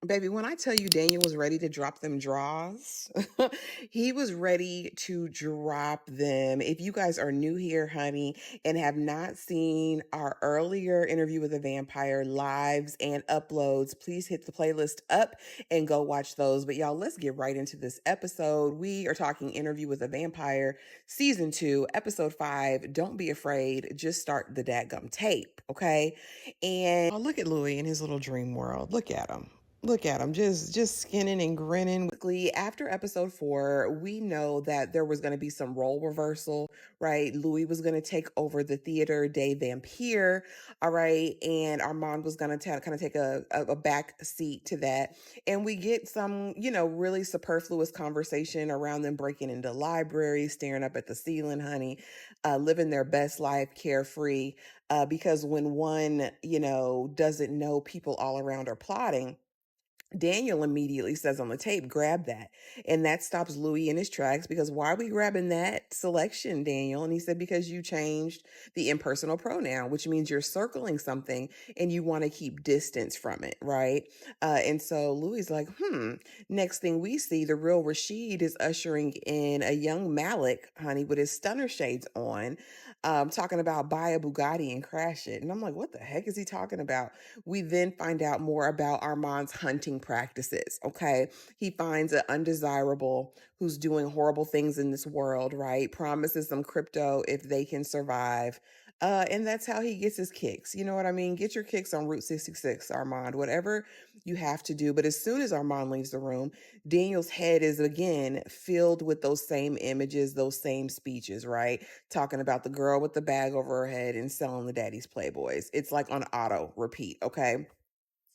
Baby, when I tell you Daniel was ready to drop them draws, he was ready to drop them. If you guys are new here, honey, and have not seen our earlier interview with a vampire lives and uploads, please hit the playlist up and go watch those. But y'all, let's get right into this episode. We are talking Interview with a Vampire, Season 2, Episode 5. Don't be afraid. Just start the dadgum tape, okay? And oh, look at Louis in his little dream world. Look at him. Look at him, just skinning and grinning. Quickly, after episode 4, we know that there was going to be some role reversal, right? Louis was going to take over the theater day vampire, all right? And Armand was going to kind of take a back seat to that. And we get some, really superfluous conversation around them breaking into libraries, staring up at the ceiling, honey, living their best life, carefree. Because when one, doesn't know people all around are plotting, Daniel immediately says on the tape, grab that. And that stops Louis in his tracks because why are we grabbing that selection, Daniel? And he said, because you changed the impersonal pronoun, which means you're circling something and you want to keep distance from it, right? And so Louis like, Next thing we see, the real Rashid is ushering in a young Malik, honey, with his stunner shades on, talking about buy a Bugatti and crash it. And I'm like, what the heck is he talking about? We then find out more about Armand's hunting practices. Okay. He finds an undesirable who's doing horrible things in this world, right? Promises them crypto if they can survive. And that's how he gets his kicks. You know what I mean? Get your kicks on Route 66, Armand, whatever you have to do. But as soon as Armand leaves the room, Daniel's head is again filled with those same images, those same speeches, right? Talking about the girl with the bag over her head and selling the daddy's Playboys. It's like on auto repeat, okay?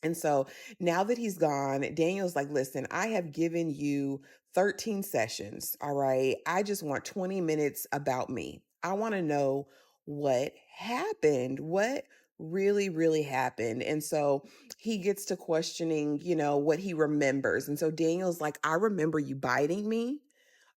And so now that he's gone, Daniel's like, listen, I have given you 13 sessions. All right. I just want 20 minutes about me. I want to know what happened, what really, really happened. And so he gets to questioning, what he remembers. And so Daniel's like, I remember you biting me.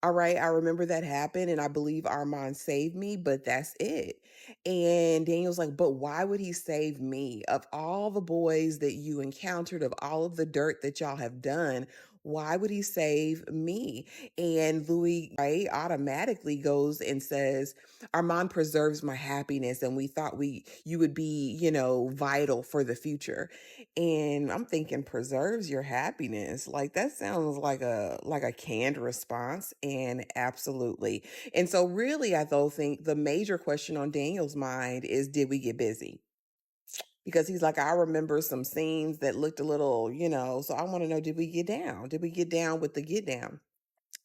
All right, I remember that happened and I believe Armand saved me, but that's it. And Daniel's like, but why would he save me? Of all the boys that you encountered, of all of the dirt that y'all have done, why would he save me? And Louis, right, automatically goes and says, Armand preserves my happiness and we thought you would be, vital for the future. And I'm thinking preserves your happiness. Like that sounds like a canned response. And absolutely. And so really I though think the major question on Daniel's mind is did we get busy? Because he's like, I remember some scenes that looked a little, so I want to know, did we get down? Did we get down with the get down?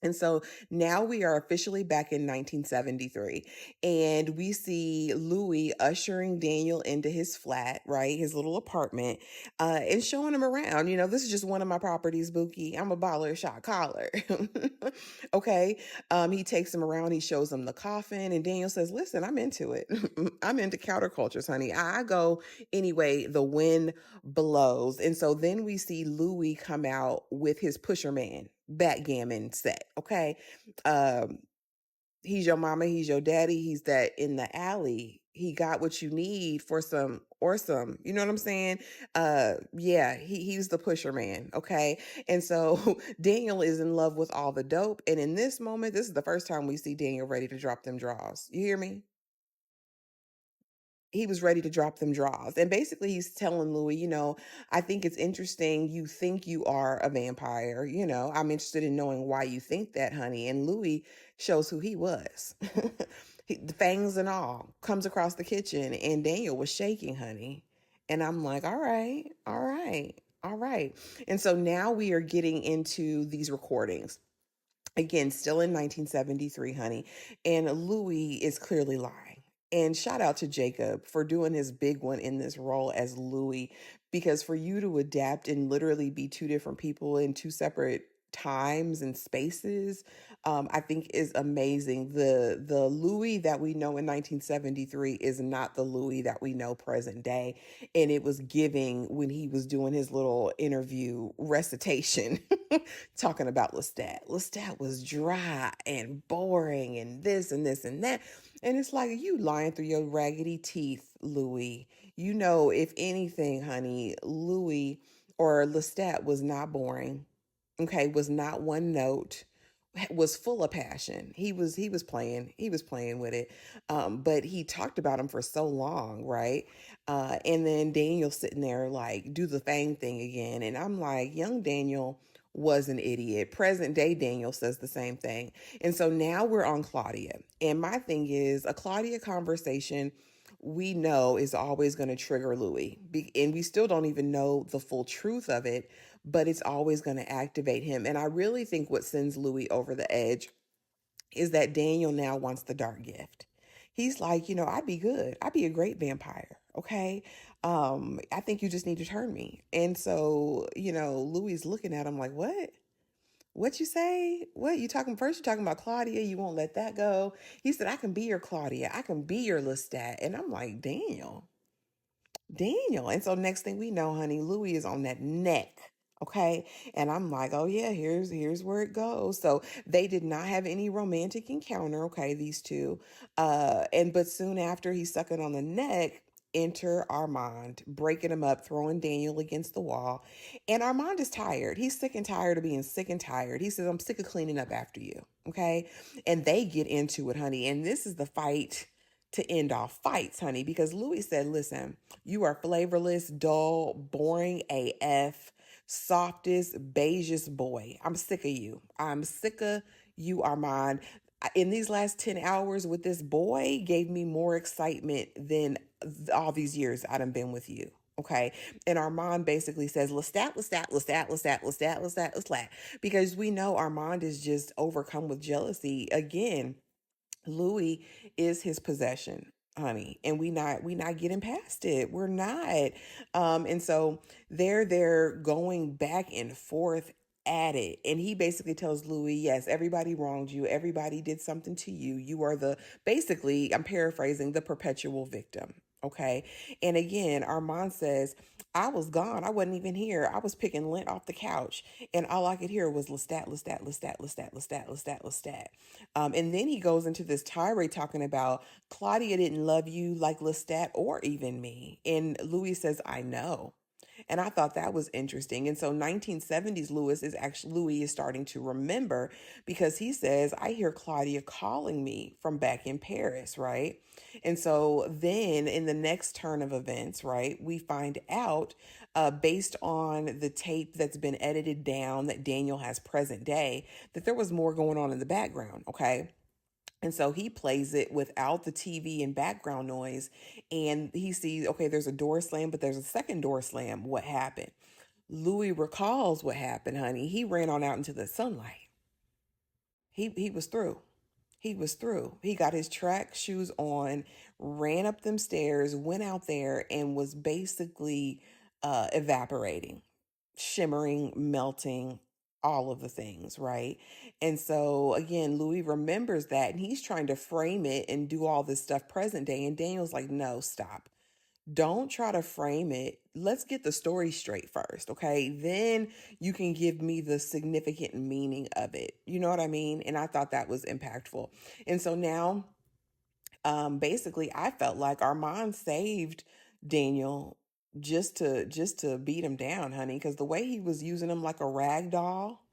And so now we are officially back in 1973, and we see Louis ushering Daniel into his flat, right? His little apartment, and showing him around. This is just one of my properties, Bookie. I'm a baller, shot caller. Okay. He takes him around. He shows him the coffin, and Daniel says, listen, I'm into it. I'm into countercultures, honey. I go anyway, the wind blows. And so then we see Louis come out with his pusher man backgammon set. Okay. Um, he's your mama, he's your daddy, he's that in the alley. He got what you need for some or some, you know what I'm saying? Yeah, he's the pusher man. Okay. And so Daniel is in love with all the dope. And in this moment, this is the first time we see Daniel ready to drop them draws. You hear me? He was ready to drop them draws. And basically he's telling Louis, I think it's interesting. You think you are a vampire. I'm interested in knowing why you think that, honey. And Louis shows who he was. The fangs and all comes across the kitchen and Daniel was shaking, honey. And I'm like, all right, all right, all right. And so now we are getting into these recordings. Again, still in 1973, honey. And Louis is clearly lying. And shout out to Jacob for doing his big one in this role as Louis, because for you to adapt and literally be two different people in two separate times and spaces, I think is amazing. The Louis that we know in 1973 is not the Louis that we know present day, and it was giving when he was doing his little interview recitation, talking about Lestat. Lestat was dry and boring, and this and this and that, and it's like you lying through your raggedy teeth, Louis. You know, if anything, honey, Louis or Lestat was not boring. Okay, was not one note, was full of passion. He was playing with it. But he talked about him for so long, right? And then Daniel sitting there like do the Fang thing again. And I'm like, young Daniel was an idiot. Present day Daniel says the same thing. And so now we're on Claudia. And my thing is a Claudia conversation we know is always going to trigger Louis. And we still don't even know the full truth of it, but it's always going to activate him. And I really think what sends Louis over the edge is that Daniel now wants the dark gift. He's like, I'd be good. I'd be a great vampire. Okay. I think you just need to turn me. And so, Louis is looking at him like, what? What you say? What you talking first? You talking about Claudia? You won't let that go. He said, I can be your Claudia. I can be your Lestat. And I'm like, Daniel. And so next thing we know, honey, Louis is on that neck. Okay. And I'm like, oh yeah, here's where it goes. So they did not have any romantic encounter, okay, these two. But soon after he's sucking on the neck, enter Armand, breaking him up, throwing Daniel against the wall. And Armand is tired. He's sick and tired of being sick and tired. He says, I'm sick of cleaning up after you. Okay. And they get into it, honey. And this is the fight to end all fights, honey, because Louis said, listen, you are flavorless, dull, boring AF, softest, beigest boy. I'm sick of you. I'm sick of you, Armand. In these last 10 hours with this boy gave me more excitement than all these years I've been with you. Okay. And Armand basically says, Lestat, Lestat, Lestat, Lestat, Lestat, Lestat, Lestat, because we know Armand is just overcome with jealousy. Again, Louis is his possession, honey, and we not getting past it. We're not. And so they're going back and forth at it. And he basically tells Louis, yes, everybody wronged you. Everybody did something to you. You are basically, I'm paraphrasing, the perpetual victim. Okay. And again, Armand says, I was gone. I wasn't even here. I was picking lint off the couch. And all I could hear was Lestat, Lestat, Lestat, Lestat, Lestat, Lestat, Lestat. And then he goes into this tirade talking about Claudia didn't love you like Lestat or even me. And Louis says, I know. And I thought that was interesting. And so 1970s Louis is starting to remember because he says, I hear Claudia calling me from back in Paris, right? And so then in the next turn of events, right, we find out based on the tape that's been edited down that Daniel has present day, that there was more going on in the background, okay? And so he plays it without the TV and background noise. And he sees, okay, there's a door slam, but there's a second door slam. What happened? Louis recalls what happened, honey. He ran on out into the sunlight. He was through. He was through. He got his track shoes on, ran up them stairs, went out there, and was basically evaporating, shimmering, melting, all of the things, right? And so again, Louis remembers that and he's trying to frame it and do all this stuff present day. And Daniel's like, no, stop. Don't try to frame it. Let's get the story straight first, okay? Then you can give me the significant meaning of it. You know what I mean? And I thought that was impactful. And so now, basically, I felt like Armand saved Daniel just to beat him down, honey, because the way he was using him like a rag doll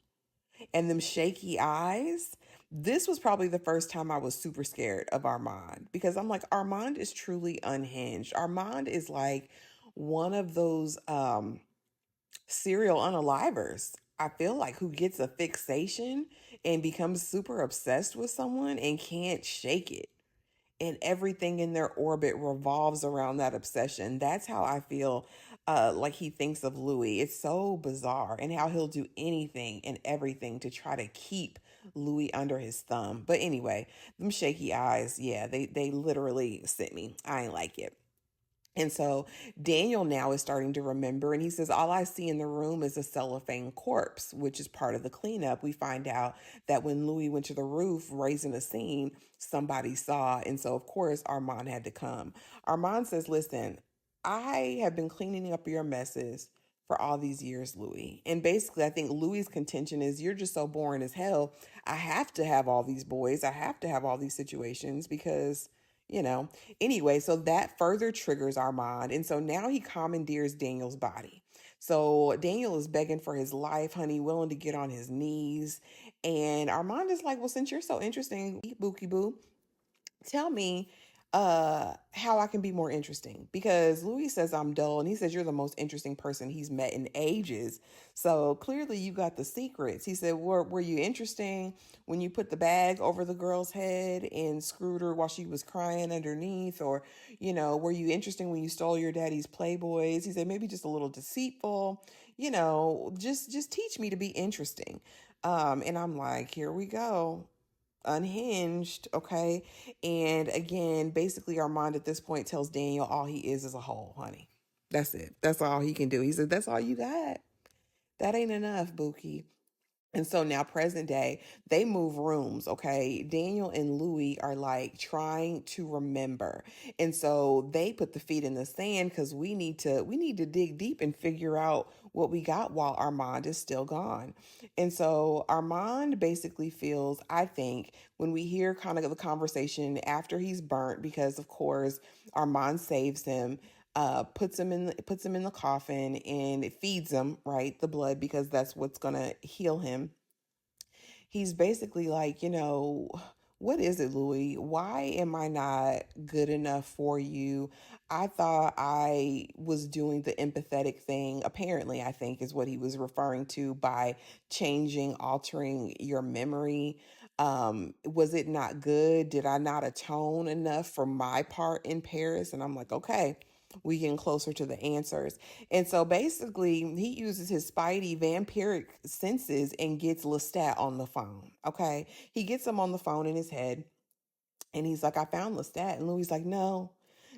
and them shaky eyes, this was probably the first time I was super scared of Armand because I'm like, Armand is truly unhinged. Armand is like one of those serial unalivers. I feel like who gets a fixation and becomes super obsessed with someone and can't shake it, and everything in their orbit revolves around that obsession. That's how I feel like he thinks of Louis. It's so bizarre, and how he'll do anything and everything to try to keep Louis under his thumb. But anyway, them shaky eyes, yeah, they literally sent me. I ain't like it. And so Daniel now is starting to remember, and he says, all I see in the room is a cellophane corpse, which is part of the cleanup. We find out that when Louis went to the roof raising a scene, somebody saw. And so, of course, Armand had to come. Armand says, listen, I have been cleaning up your messes for all these years, Louis. And basically, I think Louis's contention is, you're just so boring as hell. I have to have all these boys. I have to have all these situations because, you know, anyway, so that further triggers Armand. And so now he commandeers Daniel's body. So Daniel is begging for his life, honey, willing to get on his knees. And Armand is like, well, since you're so interesting, Bookie Boo, tell me how I can be more interesting, because Louis says I'm dull and he says you're the most interesting person he's met in ages. So clearly you got the secrets. He said, were you interesting when you put the bag over the girl's head and screwed her while she was crying underneath? Or, were you interesting when you stole your daddy's Playboys? He said maybe just a little deceitful, just teach me to be interesting. And I'm like, here we go, unhinged. Okay. And again, basically Armand at this point tells Daniel all he is a hole, honey. That's it. That's all he can do. He said, that's all you got. That ain't enough, Bookie. And so now, present day, they move rooms. Okay. Daniel and Louis are like trying to remember. And so they put the feet in the sand because we need to dig deep and figure out what we got while Armand is still gone. And so Armand basically feels, I think, when we hear kind of the conversation after he's burnt, because of course Armand saves him, puts him in the coffin and it feeds him, right, the blood, because that's what's gonna heal him. He's basically like, what is it, Louis? Why am I not good enough for you? I thought I was doing the empathetic thing. Apparently, I think is what he was referring to by changing, altering your memory. Was it not good? Did I not atone enough for my part in Paris? And I'm like, okay, we getting closer to the answers. And so basically, he uses his spidey vampiric senses and gets Lestat on the phone. Okay. He gets him on the phone in his head and he's like, I found Lestat. And Louis like, no,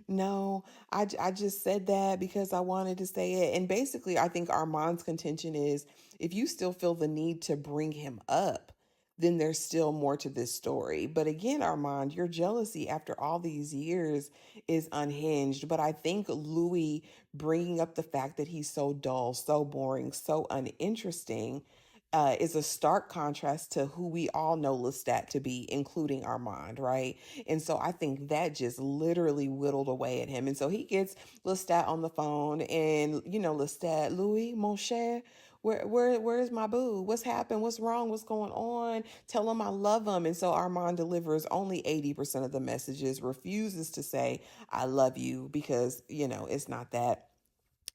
no, I just said that because I wanted to say it. And basically, I think Armand's contention is, if you still feel the need to bring him up, then there's still more to this story. But again, Armand, your jealousy after all these years is unhinged. But I think Louis bringing up the fact that he's so dull, so boring, so uninteresting, is a stark contrast to who we all know Lestat to be, including Armand, right? And so I think that just literally whittled away at him. And so he gets Lestat on the phone, and Lestat, Louis, mon cher, where's my boo? What's happened? What's wrong? What's going on? Tell him I love him. And so Armand delivers only 80% of the messages, refuses to say I love you because, it's not that.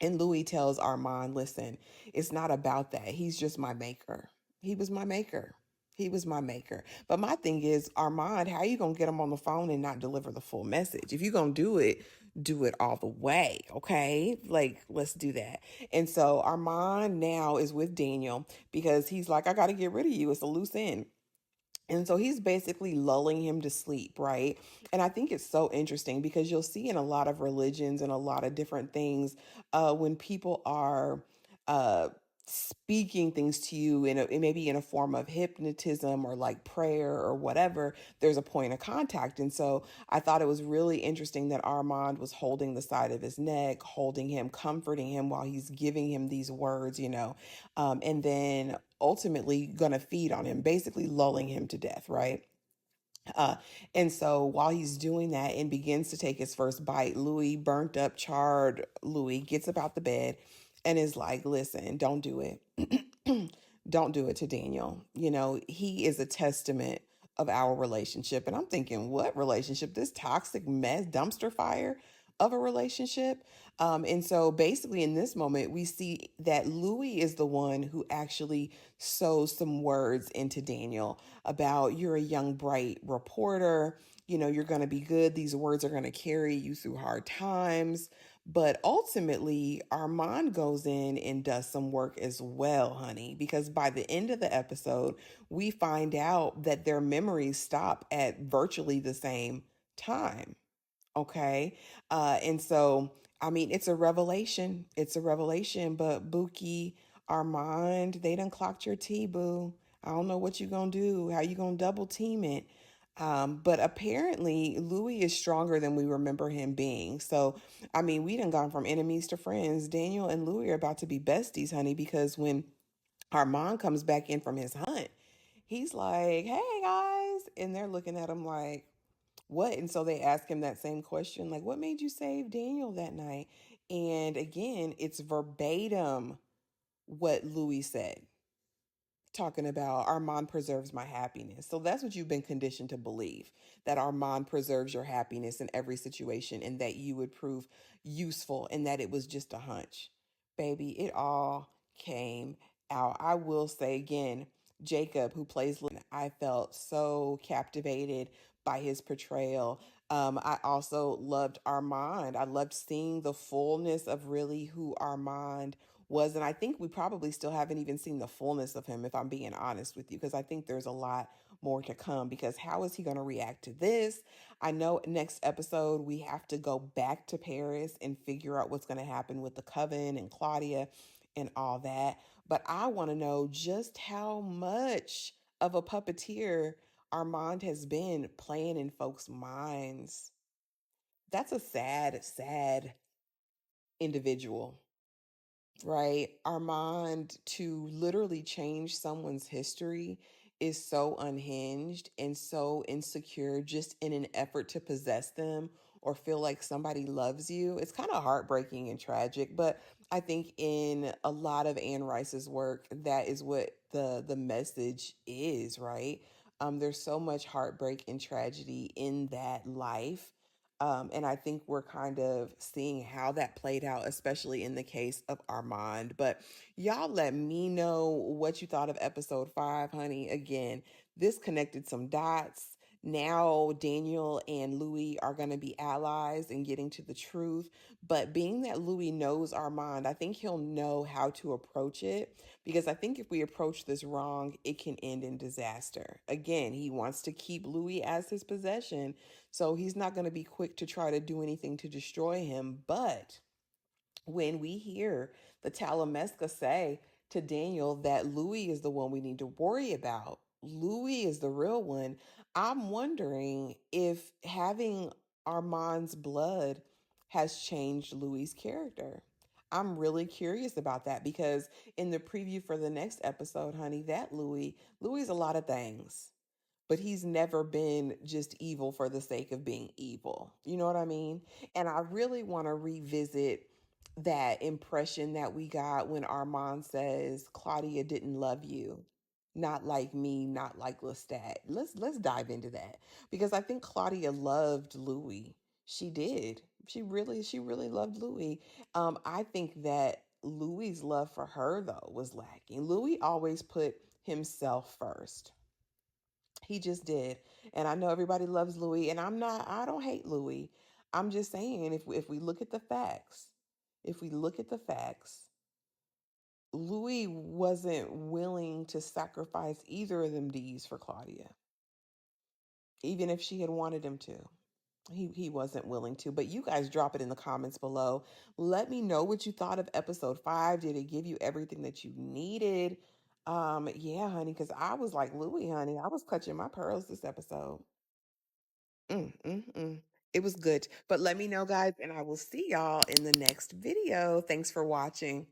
And Louis tells Armand, listen, it's not about that. He's just my maker. He was my maker. He was my maker. But my thing is, Armand, how are you going to get him on the phone and not deliver the full message? If you're going to do it all the way. Okay. Like, let's do that. And so Armand now is with Daniel because he's like, I got to get rid of you. It's a loose end. And so he's basically lulling him to sleep, right? And I think it's so interesting because you'll see in a lot of religions and a lot of different things, when people are uh, speaking things to you maybe in a form of hypnotism or like prayer or whatever, there's a point of contact. And so I thought it was really interesting that Armand was holding the side of his neck, holding him, comforting him while he's giving him these words, and then ultimately gonna feed on him, basically lulling him to death, right? Uh, and so while he's doing that and begins to take his first bite, Louis, burnt up, charred Louis, gets up out the bed and is like, listen, don't do it. Don't do it to Daniel. He is a testament of our relationship. And I'm thinking, what relationship? This toxic mess, dumpster fire of a relationship. And so basically in this moment, we see that Louis is the one who actually sows some words into Daniel about, you're a young, bright reporter. You're going to be good. These words are going to carry you through hard times. But ultimately, Armand goes in and does some work as well, honey, because by the end of the episode, we find out that their memories stop at virtually the same time. Okay. And so I mean, it's a revelation. It's a revelation. But Buki, Armand, they done clocked your T, boo. I don't know what you gonna do. How you gonna double team it? But apparently, Louis is stronger than we remember him being. So, I mean, we done gone from enemies to friends. Daniel and Louis are about to be besties, honey, because when Armand comes back in from his hunt, he's like, "Hey guys," and they're looking at him like, what? And so they ask him that same question, like, what made you save Daniel that night? And again, it's verbatim what Louis said, talking about Armand preserves my happiness. So that's what you've been conditioned to believe, that Armand preserves your happiness in every situation and that you would prove useful and that it was just a hunch. Baby, it all came out. I will say again, Jacob, who plays, I felt so captivated by his portrayal. I also loved Armand. I loved seeing the fullness of really who Armand was. And I think we probably still haven't even seen the fullness of him, if I'm being honest with you, because I think there's a lot more to come. Because how is he going to react to this? I know next episode we have to go back to Paris and figure out what's going to happen with the coven and Claudia and all that. But I want to know just how much of a puppeteer Armand has been playing in folks' minds. That's a sad, sad individual, right? Armand, to literally change someone's history is so unhinged and so insecure just in an effort to possess them or feel like somebody loves you. It's kind of heartbreaking and tragic, but I think in a lot of Anne Rice's work, that is what the message is, right? There's so much heartbreak and tragedy in that life. And I think we're kind of seeing how that played out, especially in the case of Armand. But y'all let me know what you thought of episode 5, honey. Again, this connected some dots. Now Daniel and Louis are going to be allies and getting to the truth. But being that Louis knows Armand, I think he'll know how to approach it. Because I think if we approach this wrong, it can end in disaster. Again, he wants to keep Louis as his possession, so he's not going to be quick to try to do anything to destroy him. But when we hear the Talamesca say to Daniel that Louis is the one we need to worry about, Louis is the real one, I'm wondering if having Armand's blood has changed Louis's character. I'm really curious about that because in the preview for the next episode, honey, that Louis is a lot of things, but he's never been just evil for the sake of being evil. You know what I mean? And I really want to revisit that impression that we got when Armand says Claudia didn't love you. Not like me, not like Lestat. Let's dive into that because I think Claudia loved Louis. She did. She really loved Louis. I think that Louis's love for her though was lacking. Louis always put himself first. He just did. And I know everybody loves Louis, and I don't hate Louis. I'm just saying, if we look at the facts, if we look at the facts, Louis wasn't willing to sacrifice either of them D's for Claudia, even if she had wanted him to. He wasn't willing to. But you guys drop it in the comments below. Let me know what you thought of episode 5. Did it give you everything that you needed? Yeah, honey, because I was like Louis, honey. I was clutching my pearls this episode. Mm. It was good. But let me know, guys, and I will see y'all in the next video. Thanks for watching.